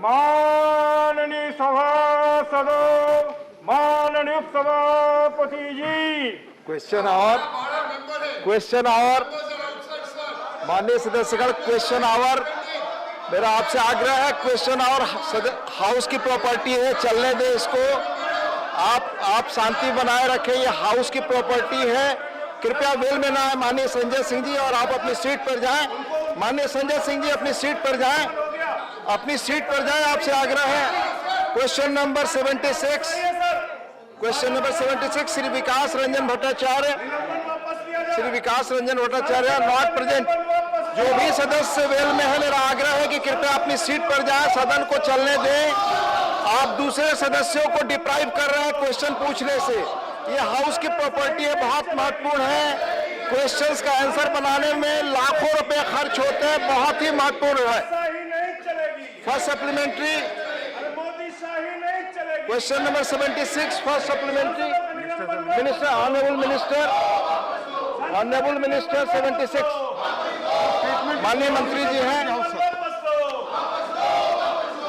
माननीय सभासदों, माननीय सभापति जी। क्वेश्चन आवर माननीय सदस्यगण, क्वेश्चन आवर। मेरा आपसे आग्रह है, क्वेश्चन आवर हाउस की प्रॉपर्टी है, चलने दें इसको। आप शांति बनाए रखें, ये हाउस की प्रॉपर्टी है। कृपया वेल में ना आए माननीय संजय सिंह जी, और आप अपनी सीट पर जाएं। माननीय संजय सिंह जी अपनी सीट पर जाएं, अपनी सीट पर जाएं, आपसे आग्रह है। Question number 76, question number 76 Shri Vikas Ranjan Bhattacharya, Shri Vikas Ranjan Bhattacharya not present. जो भी सदस्य वेल में है, मेरा आग्रह है कि कृपया अपनी सीट पर जाएं, सदन को चलने दें। आप दूसरे सदस्यों को डिप्राइव कर रहे हैं क्वेश्चन पूछने से। ये हाउस की प्रॉपर्टी है, बहुत महत्वपूर्ण है। क्वेश्चंस का आंसर बनाने में लाखों रुपए खर्च होते हैं, बहुत ही महत्वपूर्ण है। First supplementary, question number 76 first supplementary, minister, honourable minister 76 माननीय मंत्री जी हैं।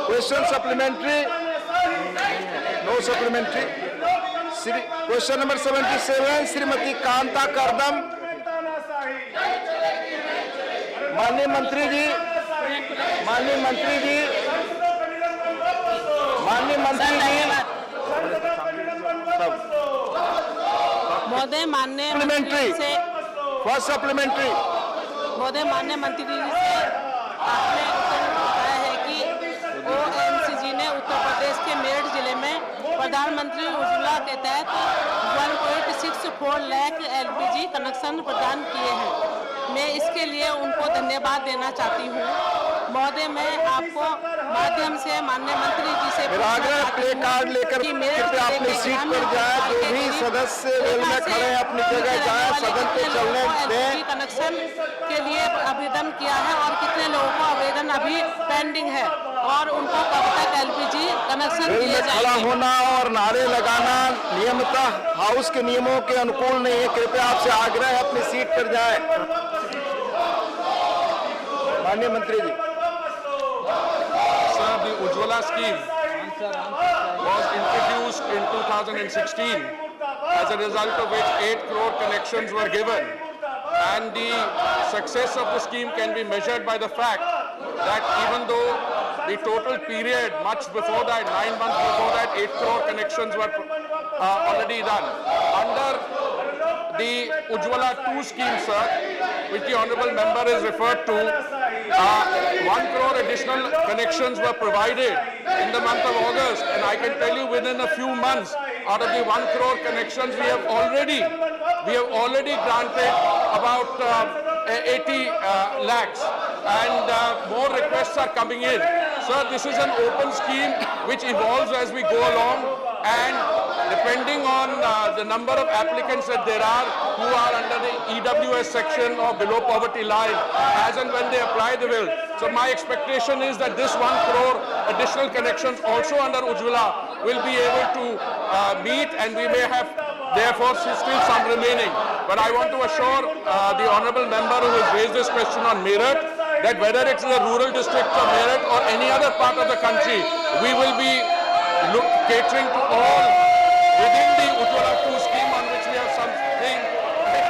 Question supplementary, no supplementary. Question number 77 Shrimati Kanta Kardam, माननीय मंत्री जी, माननीय मंत्री जी, माननीय मंत्री जी, महोदय माननीय सप्लीमेंट्री से फर्स्ट सप्लीमेंट्री। महोदय माननीय मंत्री जी से आपने बताया है कि ओएमसीजी ने उत्तर प्रदेश के मेरठ जिले में प्रधानमंत्री उज्ज्वला के तहत 1.64 लाख एलपीजी कनेक्शन प्रदान किए हैं। मैं इसके लिए उनको धन्यवाद देना चाहती हूँ। महोदय, मैं आपको माध्यम से माननीय मंत्री जी से मेरा आग्रह, प्ले कार्ड लेकर कृपया अपनी सीट पर जाएं। जो भी सदस्य वेल में खड़े हैं अपनी जगह जाएं, सदन को चलने दें। कनेक्शन के लिए आवेदन किया है और कितने लोगों को आवेदन अभी पेंडिंग है और उनको कब तक एलपीजी कनेक्शन वेल दिए में खड़ा जाएंगे? होना और नारे लगाना नियमतः हाउस के नियमों के अनुकूल नहीं है। कृपया आपसे आग्रह है, अपनी सीट पर जाएं। माननीय मंत्री जी। Sir, the Ujjwala scheme was introduced in 2016, as a result of which 8 crore connections were given. And the success of the scheme can be measured by the fact that even though the total period, much before that, 9 months before that, 8 crore connections were already done. Under the Ujjwala 2 scheme, sir, which the honourable member is referred to, 1 crore additional connections were provided in the month of August, and I can tell you within a few months, out of the 1 crore connections, we have already granted about 80 lakhs, and more requests are coming in. Sir, this is an open scheme which evolves as we go along, and depending on the number of applicants that there are who are under the EWS section or below poverty line, as and when they apply, they will. So my expectation is that this 1 crore additional connections also under Ujjwala will be able to meet, and we may have therefore still some remaining. But I want to assure the honourable member who has raised this question on Meerut that whether it's the rural districts of Meerut or any other part of the country, we will be catering to all within the Ujjwala 2 scheme, on which we have something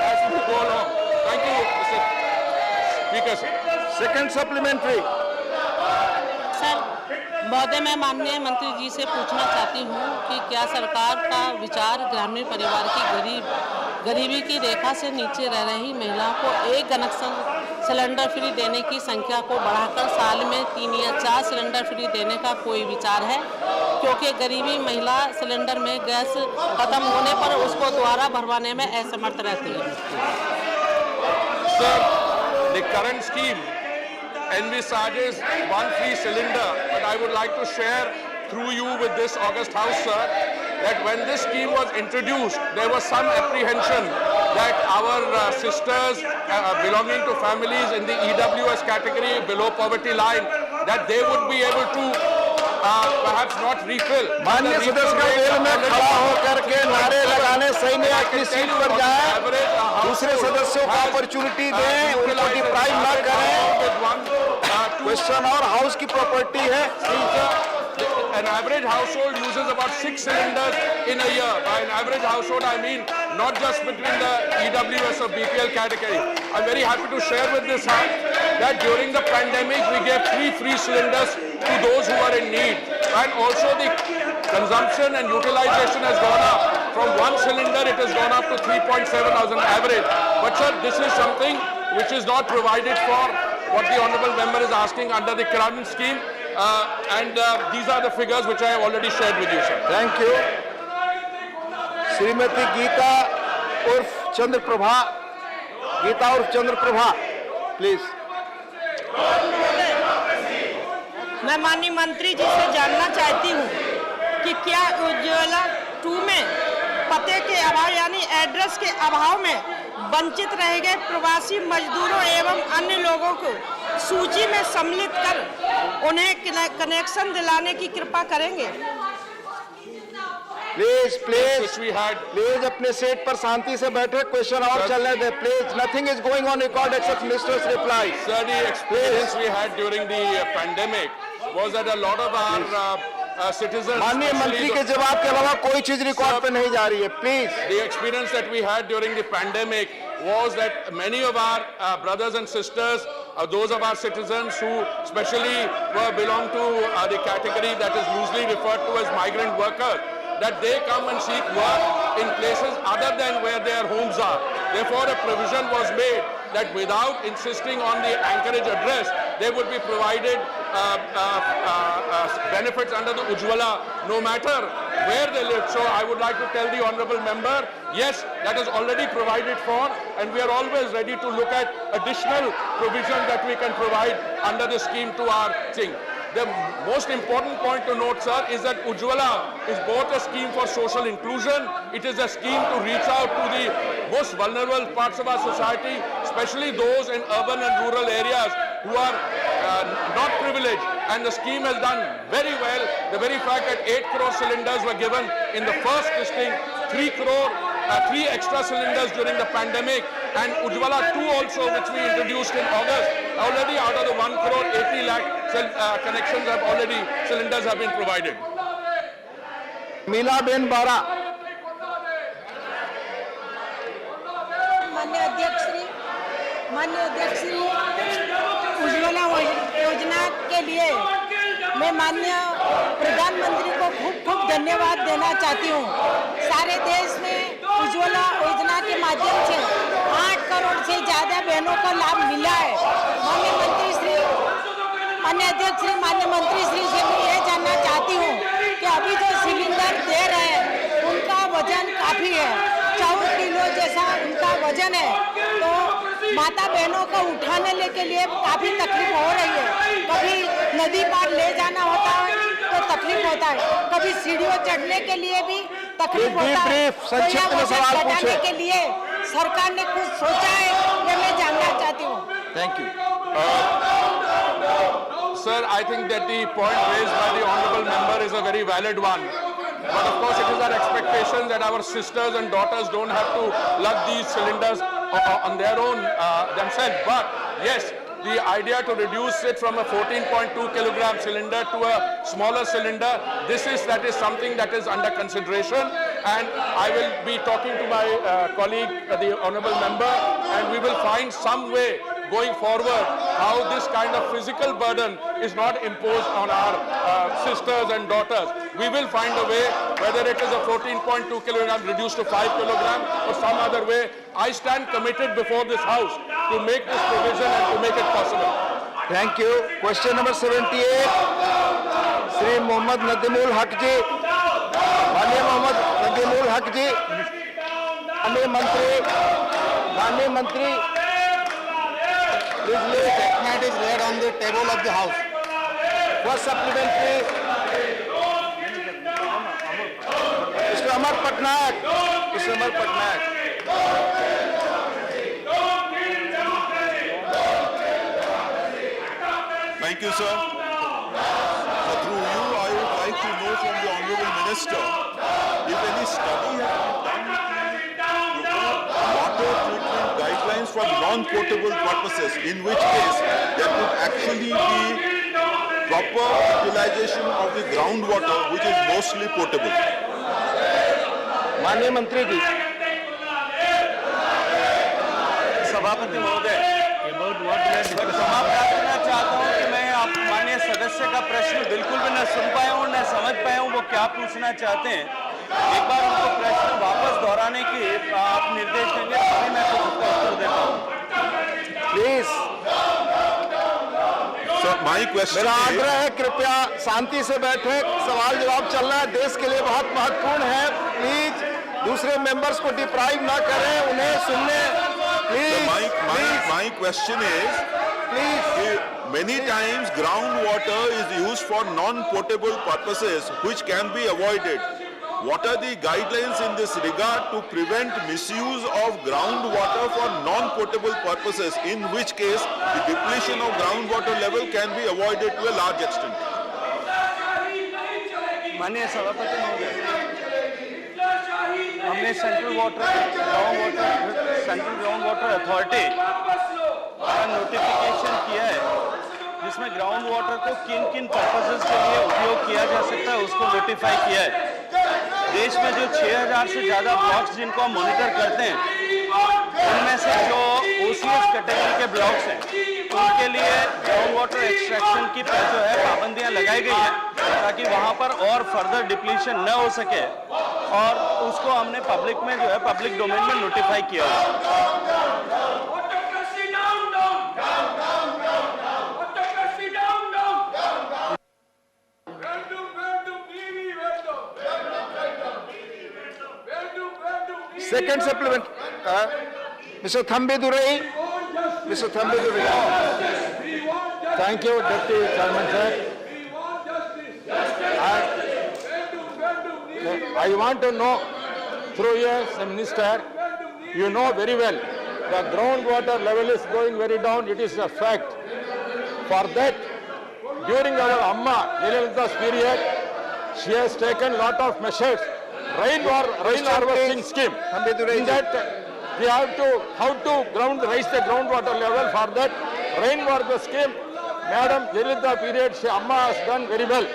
as we go along. Thank you, Mr. Speaker, sir. Second supplementary. Sir, महोदय, मैं माननीय मंत्री जी से पूछना चाहती हूँ कि क्या सरकार का विचार ग्रामीण परिवार की गरीबी की रेखा से नीचे रह रही महिलाओं को एक कनेक्शन सिलेंडर फ्री देने की संख्या को बढ़ाकर साल में 3 या 4 सिलेंडर फ्री देने का कोई विचार है? क्योंकि गरीबी महिला सिलेंडर में गैस खत्म होने पर उसको दोबारा भरवाने में असमर्थ रहती है। Sir, the current scheme envisages 1 free cylinder, but I would like to share through you with this august house, sir, that when this scheme was introduced, there was some apprehension that our sisters belonging to families in the EWS category below poverty line, that they would be able to perhaps not refill. माननीय The refill सदस्य का rates well are में already खड़ा covered. होकर के नारे लगाने सही में अपनी सीट पर जाए, Average, दूसरे सदस्यों को अपॉर्चुनिटी दें, उनको डिप्राइव ना करें। क्वेश्चन और हाउस की प्रॉपर्टी है। An average household uses about 6 cylinders in a year. By an average household, I mean not just between the EWS or BPL category. I'm very happy to share with this House that during the pandemic, we gave 3 free cylinders to those who are in need. And also the consumption and utilization has gone up. From 1 cylinder, it has gone up to 3.7 as an average. But sir, this is something which is not provided for what the honourable member is asking under the current scheme. These are the figures which I have already shared with you, sir. Thank you. Shrimati Geeta उर्फ चंद्रप्रभा, गीता उर्फ Chandraprabha, please. मैं माननीय मंत्री जी से जानना चाहती हूँ कि क्या उज्ज्वला 2 में पते के अभाव यानी एड्रेस के अभाव में वंचित रह गए प्रवासी मजदूरों एवं अन्य लोगों को सूची में सम्मिलित कर उन्हें कनेक्शन दिलाने की कृपा करेंगे। Please please Which we had. Please अपने सीट पर शांति से बैठे, क्वेश्चन और चलने दे please. Nothing is going on record except minister's reply. Sir, the experience we had during the pandemic was that a lot of our citizens. माननीय especially मंत्री the- के जवाब के अलावा कोई चीज रिकॉर्ड पे नहीं जा रही है, please. The experience that we had during the pandemic was that many of our brothers and sisters, those of our citizens who especially belong to the category that is loosely referred to as migrant workers, that they come and seek work in places other than where their homes are. Therefore, a provision was made that without insisting on the anchorage address, they would be provided benefits under the Ujjwala no matter where they live. So I would like to tell the honourable member, yes, that is already provided for, and we are always ready to look at additional provisions that we can provide under the scheme to our thing. The most important point to note, sir, is that Ujjwala is both a scheme for social inclusion, it is a scheme to reach out to the most vulnerable parts of our society, especially those in urban and rural areas who are not privileged, and the scheme has done very well. The very fact that 8 crore cylinders were given in the first listing, 3 extra cylinders during the pandemic, and Ujjwala 2 also, which we introduced in August. Already out of the 1 crore 80 lakh connections have already, cylinders have been provided. Mila ben Bara. माननीय अध्यक्ष श्री उज्ज्वला योजना के लिए मैं माननीय प्रधानमंत्री को खूब धन्यवाद देना चाहती हूँ। सारे देश में उज्ज्वला योजना के माध्यम से 8 करोड़ से ज़्यादा बहनों को लाभ मिला है। माननीय मंत्री श्री, माननीय अध्यक्ष श्री, माननीय मंत्री श्री से मैं ये जानना चाहती हूँ कि अभी जो सिलेंडर दे रहे हैं उनका वजन काफ़ी है, 14 किलो जैसा उनका वजन है, तो माता बहनों को उठाने के लिए काफ़ी तकलीफ हो रही है। कभी नदी पार ले जाना होता है तो तकलीफ होता है, कभी सीढ़ियों चढ़ने के लिए भी तकलीफ होता है। तो यह वजन घटाने के लिए सरकार ने कुछ सोचा है, ये मैं जानना चाहती हूँ। Thank you. Sir, I think that the point raised by the honourable member is a very valid one. But of course, it is our expectation that our sisters and daughters don't have to lug these cylinders on their own themselves. But yes, the idea to reduce it from a 14.2 kilogram cylinder to a smaller cylinder, that is something that is under consideration. And I will be talking to my colleague, the honourable member, and we will find some way going forward how this kind of physical burden is not imposed on our sisters and daughters. We will find a way, whether it is a 14.2 kilogram reduced to 5 kilogram or some other way. I stand committed before this House to make this provision and to make it possible. Thank you. Question number 78 Shri Mohammed Nadimul Haque ji. माननीय मोहम्मद नदीमुल हक जी, माननीय मंत्री Statement is laid on the table of the House. First supplementary mister Amar Patnaik, Thank you, sir. So through you, I honorable minister, if any study has been done to water treatment guidelines for non-potable purposes, in which case there could actually be proper utilization of the groundwater, which is mostly potable. माननीय मंत्री जी। सभापति महोदय, समाप्त करना चाहता हूं कि मैं आप माननीय सदस्य का प्रश्न बिल्कुल भी न सुन पाया हूं, न समझ पाया हूं वो क्या पूछना चाहते हैं। एक बार उनको प्रश्न वापस दोहराने की आप निर्देश देंगे तभी मैं कुछ उसका उत्तर देता हूं। प्लीज, My question मेरा is, आग्रह है कृपया शांति से बैठे, सवाल जवाब चल रहा है, देश के लिए बहुत महत्वपूर्ण है। प्लीज दूसरे मेंबर्स को डिप्राइव ना करें, उन्हें सुनने। Please my question is, please many times groundwater is used for non-potable purposes, which can be avoided. What are the guidelines in this regard to prevent misuse of groundwater for non-potable purposes, in which case the depletion of groundwater level can be avoided to a large extent? माननीय सभापति महोदय, हमने central ground water authority का notification किया है, जिसमें ground water को किन किन पर्पसेस के लिए उपयोग किया जा सकता है उसको नोटिफाई किया है। देश में जो 6000 से ज़्यादा ब्लॉक्स जिनको हम मॉनिटर करते हैं, उनमें से जो OCS कैटेगरी के ब्लॉक्स हैं, उनके लिए ग्राउंड वाटर एक्सट्रैक्शन की जो है पाबंदियां लगाई गई हैं, ताकि वहां पर और फर्दर डिप्लीशन न हो सके, और उसको हमने पब्लिक में जो है पब्लिक डोमेन में नोटिफाई किया है। Second supplement, Mr. Thambidurai. Mr. Thambidurai. Thank you, Deputy Chairman sir. I want to know through you, as a minister, you know very well the groundwater level is going very down. It is a fact. For that, during our Amma Jayalalitha's period, she has taken lot of measures. Rain harvesting scheme. In that, we have to raise the groundwater level. For that, rain harvest scheme, Madam Jayalalitha period, Amma has done very well.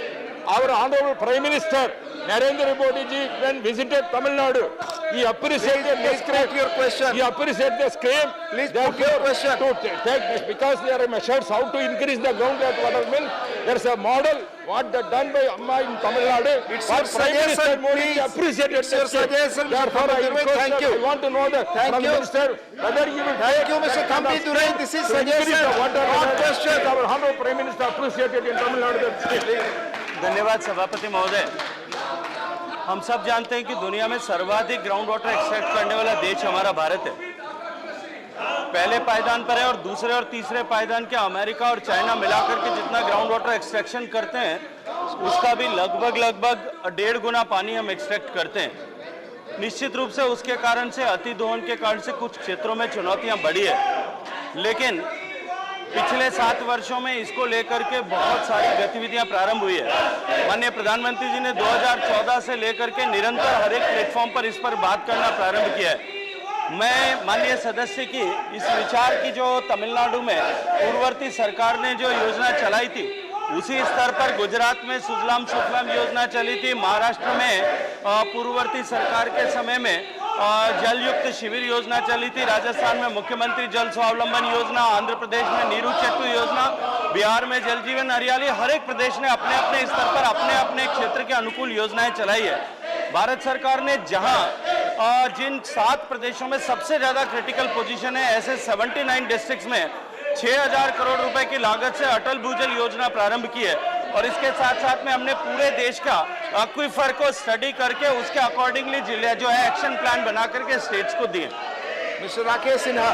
Our Honorable Prime Minister Narendra Modi ji, when visited Tamil Nadu, he appreciated the scheme. Your question. He appreciated the scheme. Please put your question. To take, because there are measures how to increase the groundwater mill. There is a model what done by Amma in Tamil Nadu. It's What your Prime Minister suggestion, Modi please. appreciated It's your the scheme. suggestion, Mr. Therefore, I Thambidurai. request Thank that you. I want to know the Thank Prime you. Minister whether he will Thank take you, Mr. that kind of Thambidurai. scheme This is to increase suggestion, the water not level. question. Our Honorable Prime Minister appreciated in Tamil Nadu that scheme. धन्यवाद सभापति महोदय। हम सब जानते हैं कि दुनिया में सर्वाधिक ग्राउंड वाटर एक्सट्रैक्ट करने वाला देश हमारा भारत है। पहले पायदान पर है और दूसरे और तीसरे पायदान के अमेरिका और चाइना मिलाकर के जितना ग्राउंड वाटर एक्सट्रैक्शन करते हैं, उसका भी लगभग 1.5 गुना पानी हम एक्सट्रैक्ट करते हैं। निश्चित रूप से उसके कारण से अति दोहन के कारण से कुछ क्षेत्रों में चुनौतियां बढ़ी है, लेकिन पिछले 7 वर्षों में इसको लेकर के बहुत सारी गतिविधियां प्रारंभ हुई है। माननीय प्रधानमंत्री जी ने 2014 से लेकर के निरंतर हर एक प्लेटफॉर्म पर इस पर बात करना प्रारंभ किया है। मैं माननीय सदस्य की इस विचार की जो तमिलनाडु में पूर्ववर्ती सरकार ने जो योजना चलाई थी, उसी स्तर पर गुजरात में सुजलाम सुफलाम योजना चली थी, महाराष्ट्र में पूर्ववर्ती सरकार के समय में जलयुक्त शिविर योजना चली थी, राजस्थान में मुख्यमंत्री जल स्वावलंबन योजना, आंध्र प्रदेश में नीरू चेट्टू योजना, बिहार में जल जीवन हरियाली। हर एक प्रदेश ने अपने अपने स्तर पर अपने अपने क्षेत्र के अनुकूल योजनाएं चलाई है। भारत सरकार ने जहां जिन 7 प्रदेशों में सबसे ज्यादा क्रिटिकल पोजीशन है, ऐसे 79 डिस्ट्रिक्ट्स में 6000 करोड़ रुपए की लागत से अटल भूजल योजना प्रारंभ की है, और इसके साथ साथ में हमने पूरे देश का एक्वीफर को स्टडी करके उसके अकॉर्डिंगली जिले जो है एक्शन प्लान बना करके स्टेट्स को दिए। मिस्टर राकेश सिन्हा।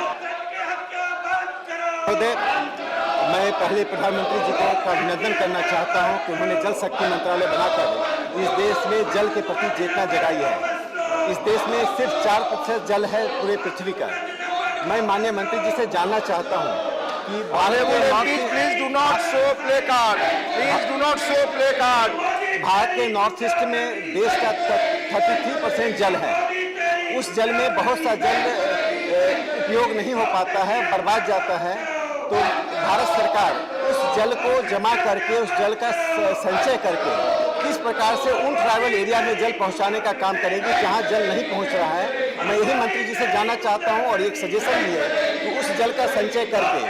मैं पहले प्रधानमंत्री जी का अभिनंदन करना चाहता हूं कि उन्होंने जल शक्ति मंत्रालय बनाकर इस देश में जल के प्रति चेतना जगाई है। इस देश में सिर्फ 4% जल है पूरे पृथ्वी का। मैं माननीय मंत्री जी से जानना चाहता हूं कि Please do not show play card. Please do not show play card. Bharat के नॉर्थ ईस्ट में देश का 33% जल है। उस जल में बहुत सा जल उपयोग नहीं हो पाता है, बर्बाद जाता है। तो भारत सरकार उस जल को जमा करके, उस जल का संचय करके किस प्रकार से उन ट्राइबल एरिया में जल पहुंचाने का काम करेगी जहां जल नहीं पहुंच रहा है। मैं यही मंत्री जी से जानना चाहता हूं और एक सजेशन भी है कि उस जल का संचय करके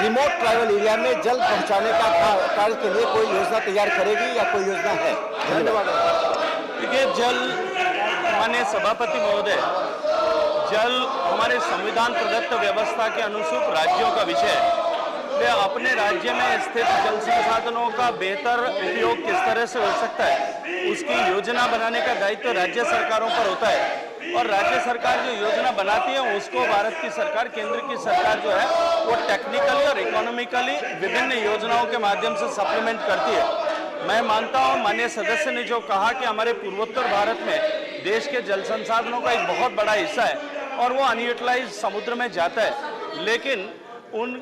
रिमोट ट्राइबल एरिया में जल पहुंचाने का कार्य के लिए कोई योजना तैयार करेगी या कोई योजना है? धन्यवाद। देखिए, जल, माननीय सभापति महोदय, जल हमारे संविधान प्रदत्त व्यवस्था के अनुसार राज्यों का विषय है। अपने राज्य में स्थित जल संसाधनों का बेहतर उपयोग किस तरह से हो सकता है, उसकी योजना बनाने का दायित्व राज्य सरकारों पर होता है। और राज्य सरकार जो योजना बनाती है उसको भारत की सरकार, केंद्र की सरकार जो है वो टेक्निकली और इकोनॉमिकली विभिन्न योजनाओं के माध्यम से सप्लीमेंट करती है। मैं मानता हूं माननीय सदस्य ने जो कहा कि हमारे पूर्वोत्तर भारत में देश के जल संसाधनों का एक बहुत बड़ा हिस्सा है और वो अनयूटिलाइज समुद्र में जाता है, लेकिन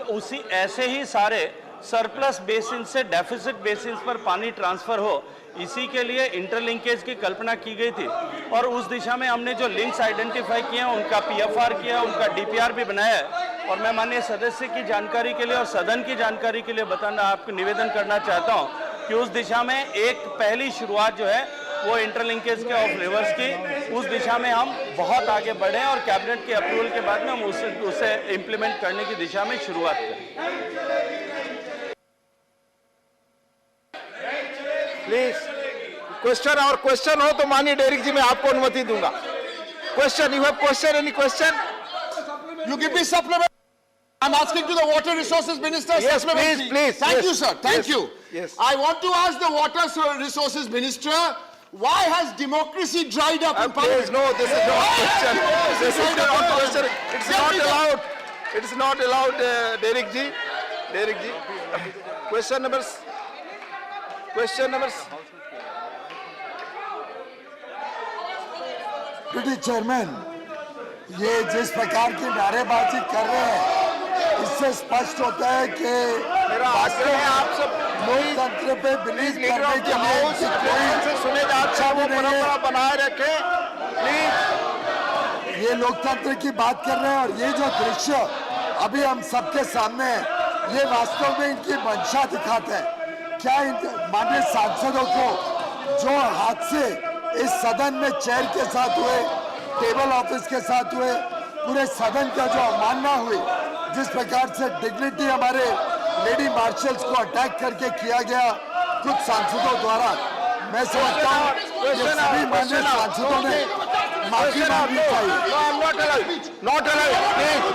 उसी ऐसे ही सारे सरप्लस बेसिन से डेफिसिट बेसिन पर पानी ट्रांसफर हो, इसी के लिए इंटरलिंकेज की कल्पना की गई थी। और उस दिशा में हमने जो लिंक्स आइडेंटिफाई किए हैं, उनका पीएफआर किया, उनका डीपीआर भी बनाया है। और मैं माननीय सदस्य की जानकारी के लिए और सदन की जानकारी के लिए बताना, आपको निवेदन करना चाहता हूं कि उस दिशा में एक पहली शुरुआत जो है वो इंटरलिंकेज के ऑफ रिवर्स की, उस दिशा में हम बहुत आगे बढ़े और कैबिनेट के अप्रूवल के बाद में हम उसे इम्प्लीमेंट करने की दिशा में शुरुआत करें। प्लीज क्वेश्चन, और क्वेश्चन हो तो माननीय डेरिक जी मैं आपको अनुमति दूंगा। Question, you have question, any question? You give me supplement. I'm asking to the Water Resources Minister. Yes, supplementary. please. Thank Yes. you, sir. Thank Yes. you. Yes. I want to ask the Water Resources Minister, why has democracy dried up in Please, Parliament? no, this is not question. This is not question. It's not allowed. It's not allowed, Derek ji. Derek ji. Question numbers. Deputy Chairman, ये जिस प्रकार की नारेबाजी कर रहे हैं, इससे स्पष्ट होता है कि मेरा आग्रह है आप सब लोकतंत्र पे बिलीव करने के लिए से सुने अच्छा वो परंपरा बनाए रखें प्लीज। ये लोकतंत्र की बात कर रहे हैं और ये जो दृश्य अभी हम सबके सामने है, ये वास्तव में इनकी मंशा दिखाते हैं। क्या माननीय सांसदों को जो हादसे इस सदन में चेयर के साथ हुए, टेबल ऑफिस के साथ हुए, पूरे सदन का जो अवमानना हुई, जिस प्रकार से डिग्निटी हमारे लेडी मार्शल्स को अटैक करके किया गया कुछ सांसदों द्वारा, मैं समझता हूँ कि सभी माननीय सांसदों ने माफी मांगनी चाहिए। Not allowed, please.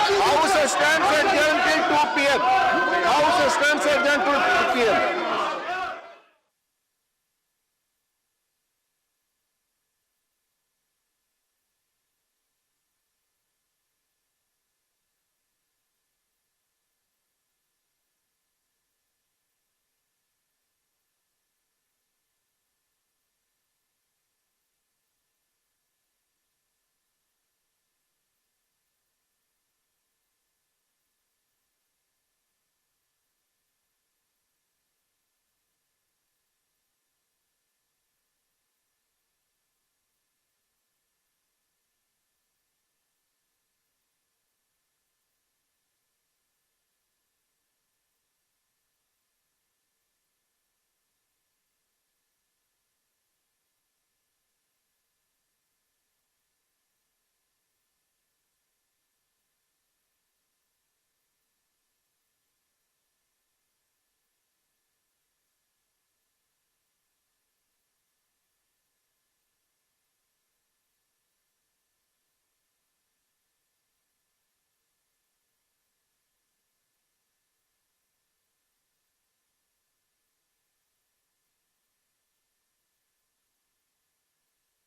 House stands adjourned till 2 p.m. House stands adjourned till 2 p.m.